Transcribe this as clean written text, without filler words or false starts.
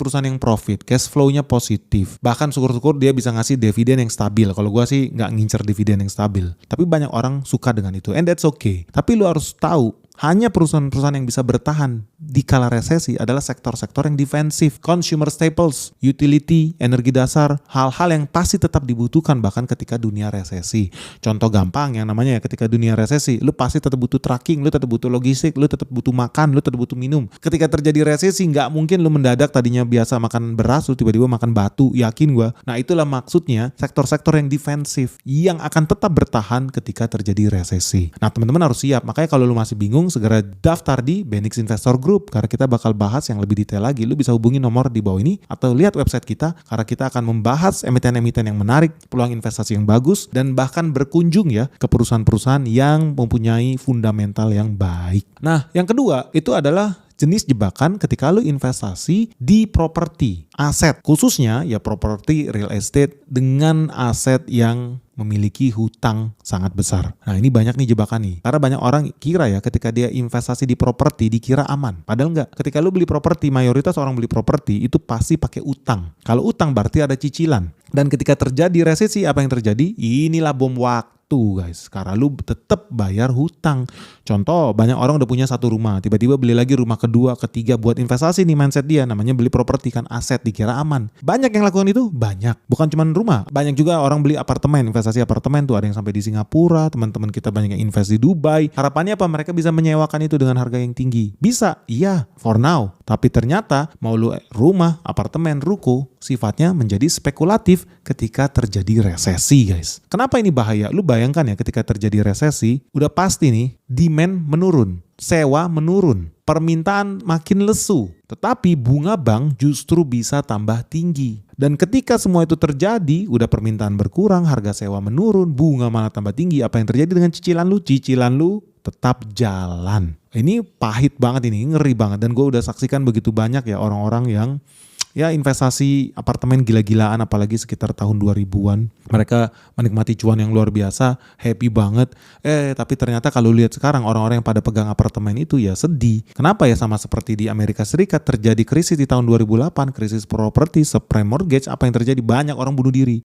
perusahaan yang profit, cash flow-nya positif. Bahkan syukur-syukur dia bisa ngasih dividen yang stabil. Kalau gua sih nggak ngincer dividen yang stabil. Tapi banyak orang suka dengan itu, and that's okay. Tapi lu harus tahu, hanya perusahaan-perusahaan yang bisa bertahan di kala resesi adalah sektor-sektor yang defensif, consumer staples, utility, energi dasar, hal-hal yang pasti tetap dibutuhkan bahkan ketika dunia resesi. Contoh gampang yang namanya ya, ketika dunia resesi, lu pasti tetap butuh tracking, lu tetap butuh logistik, lu tetap butuh makan, lu tetap butuh minum. Ketika terjadi resesi, nggak mungkin lu mendadak tadinya biasa makan beras, lu tiba-tiba makan batu, yakin gua. Nah itulah maksudnya sektor-sektor yang defensif yang akan tetap bertahan ketika terjadi resesi. Nah teman-teman harus siap, makanya kalau lu masih bingung, segera daftar di Benix Investor Group karena kita bakal bahas yang lebih detail lagi. Lu bisa hubungi nomor di bawah ini atau lihat website kita karena kita akan membahas emiten-emiten yang menarik, peluang investasi yang bagus, dan bahkan berkunjung ya ke perusahaan-perusahaan yang mempunyai fundamental yang baik. Nah, yang kedua itu adalah jenis jebakan ketika lu investasi di properti, aset, khususnya ya properti real estate dengan aset yang memiliki hutang sangat besar. Nah ini banyak nih jebakan nih. Karena banyak orang kira ya ketika dia investasi di properti dikira aman. Padahal enggak. Ketika lu beli properti, mayoritas orang beli properti itu pasti pakai utang. Kalau utang berarti ada cicilan. Dan ketika terjadi resesi, apa yang terjadi? Inilah bom waktu guys, karena lu tetap bayar hutang. Contoh, banyak orang udah punya satu rumah, tiba-tiba beli lagi rumah kedua, ketiga buat investasi nih mindset dia, namanya beli properti kan aset, dikira aman. Banyak yang lakukan itu? Banyak. Bukan cuma rumah, banyak juga orang beli apartemen, investasi apartemen tuh ada yang sampai di Singapura, teman-teman kita banyak yang invest di Dubai. Harapannya apa? Mereka bisa menyewakan itu dengan harga yang tinggi. Bisa? Iya, for now. Tapi ternyata mau lu rumah, apartemen, ruko, sifatnya menjadi spekulatif ketika terjadi resesi guys. Kenapa ini bahaya? Lu bayangkan ya ketika terjadi resesi, udah pasti nih demand menurun, sewa menurun, permintaan makin lesu. Tetapi bunga bank justru bisa tambah tinggi. Dan ketika semua itu terjadi, udah permintaan berkurang, harga sewa menurun, bunga malah tambah tinggi. Apa yang terjadi dengan cicilan lu? Cicilan lu tetap jalan. Ini pahit banget ini, ngeri banget. Dan gue udah saksikan begitu banyak ya orang-orang yang ya investasi apartemen gila-gilaan apalagi sekitar tahun 2000-an. Mereka menikmati cuan yang luar biasa, happy banget. Tapi ternyata kalau lihat sekarang orang-orang yang pada pegang apartemen itu ya sedih. Kenapa ya? Sama seperti di Amerika Serikat terjadi krisis di tahun 2008, krisis properti, subprime mortgage, apa yang terjadi? Banyak orang bunuh diri.